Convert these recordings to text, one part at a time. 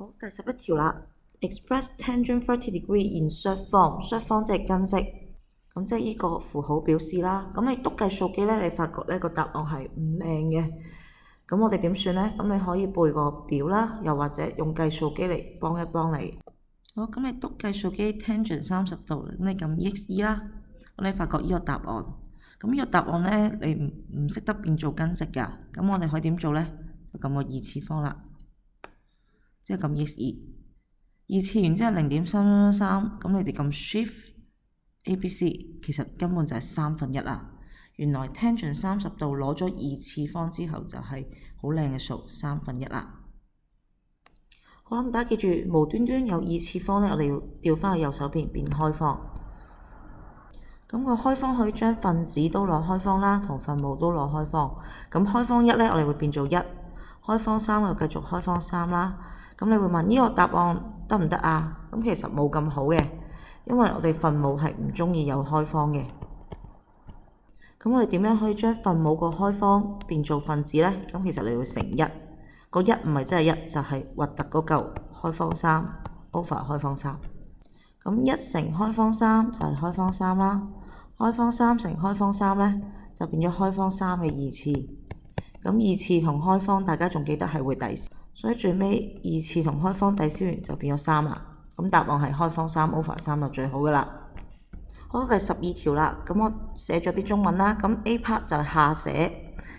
好，第11條啦。Express tangent 30° in short form，short form 即係根式，咁即係呢個符號表示啦。咁你篤計數機呢，你發覺呢個答案係唔靚嘅。咁我哋點算呢？咁你可以背個表啦，又或者用計數機嚟幫一幫你。好，咁你篤計數機 tangent 30度，咁你撳 EXE 啦。咁你發覺呢個答案，咁呢個答案呢，你唔識得變做根式㗎。咁我哋可以點做呢？就撳個二次方啦，即係撳 EXE。二次完之後0.333，咁你哋撳 Shift ABC，其實根本就係1/3啦。原來 tangent 30度攞咗二次方之後就係好靚嘅數1/3啦。好啦，咁大家記住，無端端有二次方呢，我哋要調翻去右手邊變開方。咁個開方可以將分子都攞開方啦，同分母都攞開方。咁開方1呢，我哋會變做1；開方3又繼續開方3啦。咁你會問呢個答案得唔得啊？咁其實冇咁好嘅，因為我哋分母係唔中意有開方嘅。咁我哋點樣可以將分母個開方變做分子呢？咁其實你會乘1，個1唔係真係1，就係核突嗰嚿開方3 over 開方3。咁1乘開方3就係開方3啦，開方3乘開方3呢，就變咗開方3嘅二次。咁二次同開方大家仲記得係會抵消，所以最尾二次同開方抵消完就變咗3啦。咁答案係開方3 over 3就最好噶啦。好，第12條啦，咁我寫咗啲中文啦。咁 A part 就係下寫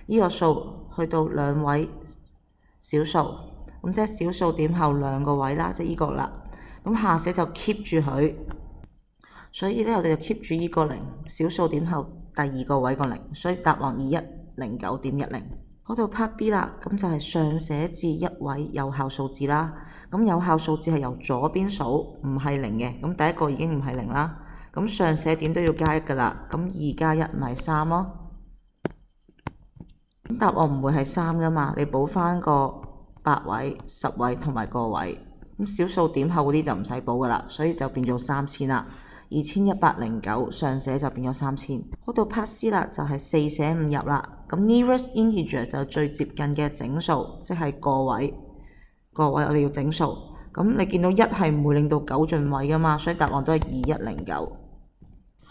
呢個數去到兩位小數，咁即係小數點後兩個位啦，即係呢個啦。咁下寫就 keep 住佢，所以呢，我哋就 keep 住呢個0，小數點後第二個位個0，所以答案2109.10。好，到 part B 啦，咁就係上寫至一位有效數字啦。咁有效數字係由左邊數，唔係0嘅。咁第一個已經唔係0啦。咁上寫點都要加1噶啦。咁2加1咪3咯。咁答案唔會係3噶嘛，你補翻個8位、10位同埋個位。咁小數點後嗰啲就唔使補噶啦，所以就變做3000啦。2109上寫就變咗3000。好，到 part C 啦，就係4捨5入啦。咁 nearest integer 就最接近嘅整數，即係個位。個位我哋要整數。咁你見到1係唔會令到9進位噶嘛，所以答案都係2109。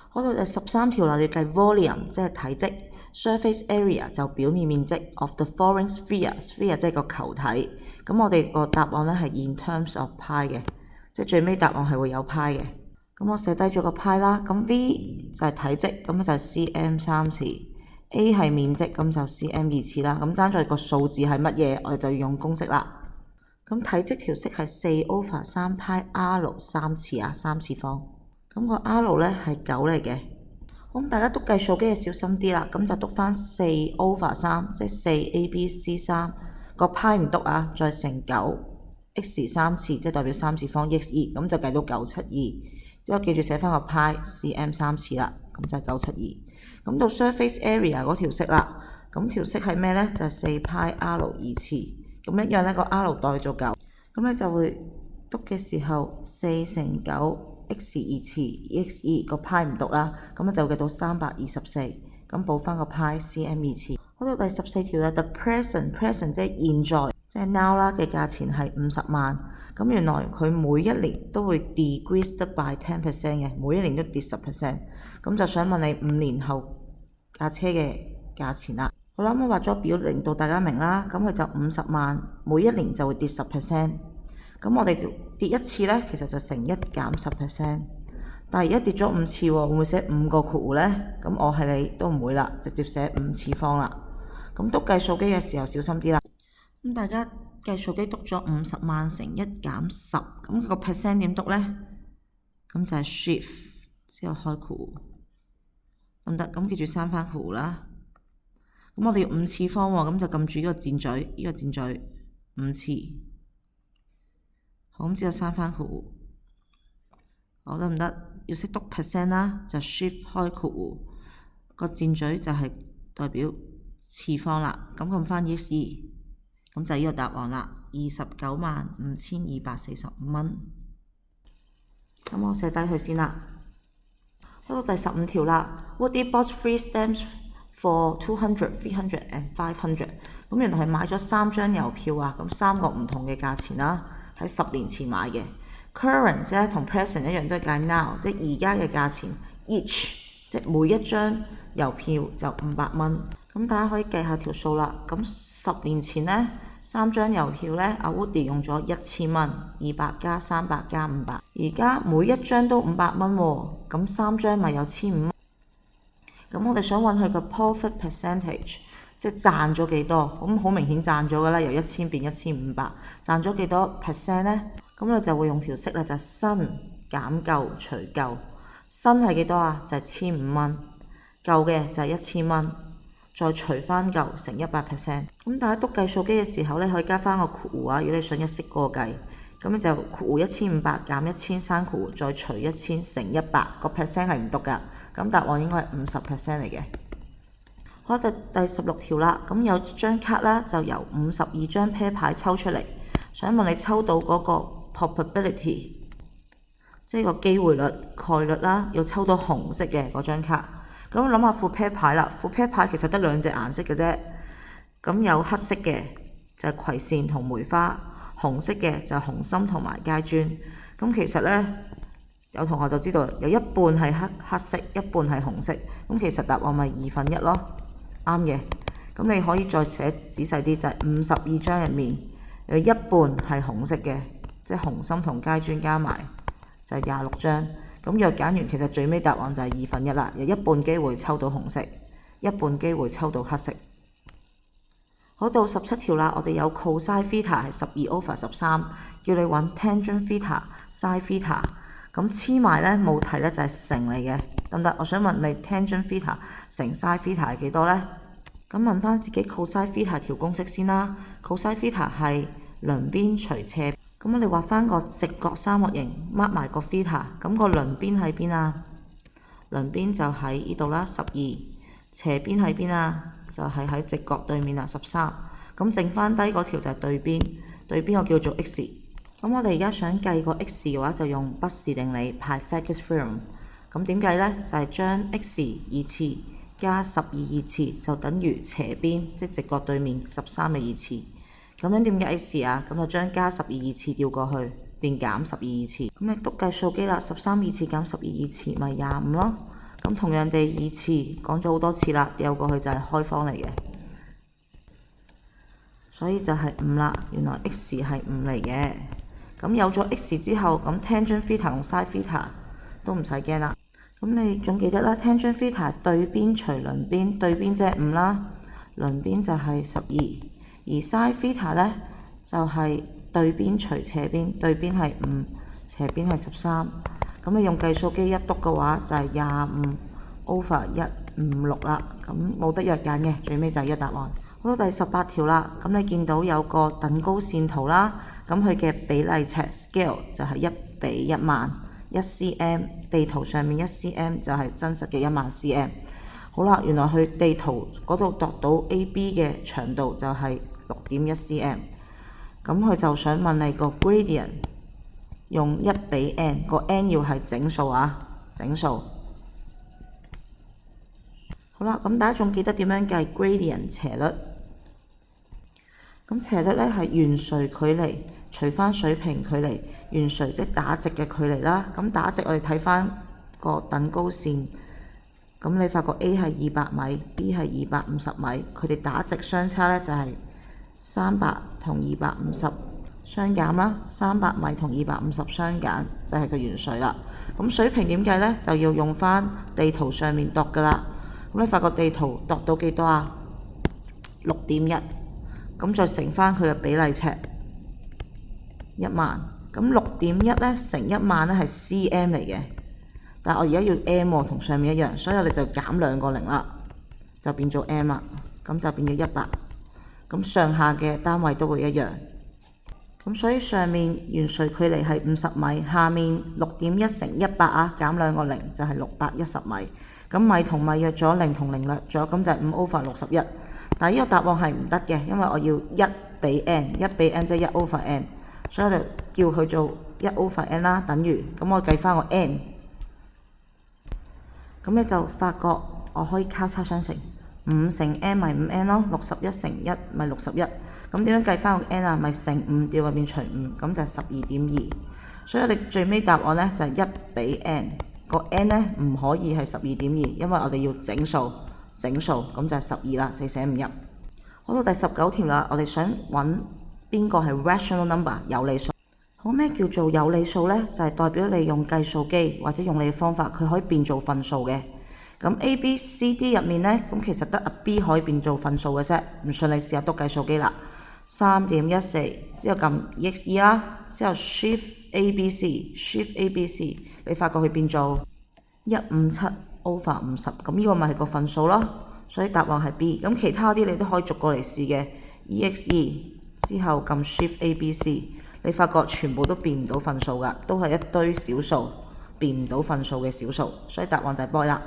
好，到第13條啦，你要計 volume 即係體積 ，surface area 就表面面積 of the following sphere 即係個球體。咁我哋個答案呢係 in terms of pi 嘅，即係最尾答案係會有 pi 嘅。咁我寫低咗個派啦，咁 V 就係體積，咁就 cm 3次 ，A 係面積，咁就 cm 2次啦。咁爭在個數字係乜嘢，我哋就要用公式啦。咁體積條式係4 over 3 pi r 3次啊，3次方。咁個 r 呢係9嚟嘅。咁大家篤計數機就小心啲啦，咁就篤翻4 over 3，即係4 ABC3個派唔篤啊，再乘9 x 3次，即係代表3次方 xe，咁就計到972。之後記住寫翻個派 cm 3次啦，咁就係972。咁到 surface area 嗰條式啦，咁條式係咩呢？就係4 pi r 2次，咁一樣呢個 r 代做9，咁你就會篤嘅時候4乘9 x 2次 xe 個派唔篤啦，咁就計到324，咁補翻個派 cm 2次。好，到第14條啦 ，the present 即係現在，即係 now 啦嘅價錢係50萬。咁原來佢每一年都會 decrease by 10% 嘅，每一年都跌10%。咁就想問你5年後架車嘅價錢啦。好啦，咁我畫咗表令到大家明啦。咁佢就50萬，每一年就會跌10%。咁我哋跌一次呢，其實就乘1減10%。但係而家跌咗5次喎，會唔會寫5個括弧呢？咁我係你都唔會啦，直接寫5次方啦。咁篤計數機嘅時候小心啲啦。咁大家計數機篤咗50萬乘1減10，咁個 percent 點篤呢？咁就係 shift 之後開括弧，咁得。咁記住刪翻括弧啦。咁我哋要5次方喎，咁就撳住呢個箭嘴，呢個箭嘴5次。好，咁之後刪翻括弧，好得唔得？要識篤 percent 啦，就 shift 開括弧，個箭嘴就係代表次方啦。咁撳翻 yes。咁就係呢個答案啦，295245蚊。咁我寫低佢先啦。到第15條啦 ，Woody bought 3 stamps for 200、300 and 500。咁原來係買咗3張郵票啊，咁3個唔同嘅價錢啦。喺10年前買嘅。current 咧同 present 一樣都係計 now， 即係而家嘅價錢 each， 即係每一張郵票就500蚊。咁大家可以計下條數啦。咁10年前呢，3張郵票呢，阿 Woody 用咗1000蚊，200加300加500。而家每一張都500蚊喎，咁3張咪有1500蚊。咁我哋想揾佢個 profit percentage， 即係賺咗幾多？咁好明顯賺咗㗎啦，由1000變1500，賺咗幾多 percent 呢？咁你就會用條式啦，就係新減舊除舊。新係幾多啊？就係1500蚊，舊嘅就係1000蚊，再除翻舊乘100%。咁大家篤計數機嘅時候咧，可以加翻個括弧啊。如果你想一式過計，咁你就括弧1500減1000刪括弧，再除1000乘100，個 percent 係唔篤㗎。咁答案應該係50% 嚟嘅。好，第16條啦。咁有張卡啦，就由52張啤牌抽出嚟，想問你抽到嗰個 probability， 即係個機會率、概率啦，要抽到紅色嘅嗰張卡。咁諗下副啤牌啦，副啤牌其實得2隻顏色嘅啫。咁有黑色嘅就係葵扇同梅花，紅色嘅就係紅心同埋階磚。咁其實呢，有同學就知道有一半係黑色，一半係紅色。咁其實答案咪1/2咯，啱嘅。咁你可以再寫仔細啲，就係52張入面有一半係紅色嘅，即係紅心同階磚加埋就係26張。咁若揀完，其實最尾答案就係1/2啦，有一半機會抽到紅色，一半機會抽到黑色。好，到17條啦，我哋有 cosine theta 係12/13，叫你揾 tangent theta、sin theta。咁黐埋呢冇題呢就係乘嚟嘅，得唔得？我想問你 tangent theta 乘 sin theta 係幾多呢？咁問翻自己 cosine theta 條公式先啦。cosine theta 係鄰邊除斜。咁我哋畫翻個直角三角形，mark 埋個 theta。咁個鄰邊喺邊啊？鄰邊就喺呢度啦，12。斜邊喺邊啊？就係喺直角對面啊，13。咁剩翻低嗰條就係對邊，對邊我叫做 x。咁我哋而家想計個 x 嘅話，就用畢氏定理 Pythagoras theorem。咁點計呢？就係將 x 二次加12二次，就等於斜邊，即直角對面13嘅二次。咁樣點解 x 啊？咁就將加12二次調過去，變減12二次。咁你篤計數機啦，13二次減12二次咪25咯。咁同樣地，二次講咗好多次啦，調過去就係開方嚟嘅，所以就係5啦。原來 x 係5嚟嘅。咁有咗 x 之後，咁 tangent theta 同 sin theta 都唔使驚啦。咁你仲記得啦 ，tangent theta 對邊除鄰邊，對邊即係5啦，鄰邊就係12。而 sin theta 呢，就係對邊除斜邊，對邊係5，斜邊係13。咁你用計數機一篤嘅話，就係25/156啦。咁冇得約揀嘅，最尾就係呢個答案。好，到第18條啦。咁你見到有個等高線圖啦，咁佢嘅比例尺 scale 就係1:10000， 1cm。地圖上面1cm 就係真實嘅10000 cm。好啦，原來佢地圖嗰度度到 AB 嘅長度就係6.1 cm。咁佢就想問你個 gradient 用1:n， 個 n 要係整數啊，整數。好啦，咁大家仲記得點樣計 gradient 斜率？咁斜率呢係圓錘距離除翻水平距離，圓錘即打直嘅距離啦。咁打直我哋睇翻個等高線，咁你發覺 A 係200米，B 係250米，佢哋打直相差呢就係300同250相減啦，300米同250相減就係個圓錘啦。咁水平點計呢？就要用翻地圖上面度噶啦。咁你發覺地圖度到幾多啊？6.1，咁再乘翻佢嘅比例尺10000。咁6.1呢乘10000呢係 cm 嚟嘅，但係我而家要 m 喎，同上面一樣，所以我哋就減2個0啦，就變咗 m 啦，咁就變咗100。咁上下嘅單位都會一樣。咁所以上面圓錘距離係50米，下面6.1乘100啊，減2個0就係610米。咁米同米約咗，0同0略咗，咁就係5/61。但係呢個答案係唔得嘅，因為我要1:n，1:n 即係1/n，所以我就叫佢做1/n 啦，等於咁我計翻個 n。咁你就發覺我可以交叉相乘， 5乘 n 咪 5n 咯，61乘1咪61。咁點樣計翻個 n 啊？咪乘5掉入面除5，咁就係12.2。所以我哋最尾答案呢就係1比 n。個 n 呢唔可以係12.2，因為我哋要整數，咁就係12啦，4捨5入。好到第19條啦，我哋想揾邊個係 rational number 有理數。好，咩叫做有理數呢？就係代表你用計數機或者用你嘅方法，佢可以變做份數嘅。咁 A、B、C、D 入面呢，咁其實得 B 可以變做份數嘅啫。唔信你試下篤計數機啦。3.14之後撳 EXE 啦，之後 Shift ABC，你發覺佢變做157 over 50，咁呢個咪係個份數咯。所以答案係 B。咁其他啲你都可以逐個嚟試嘅。EXE 之後撳 Shift ABC，你發覺全部都變唔到份數㗎，都係一堆小數，變唔到份數嘅小數。所以答案就係 boy 啦。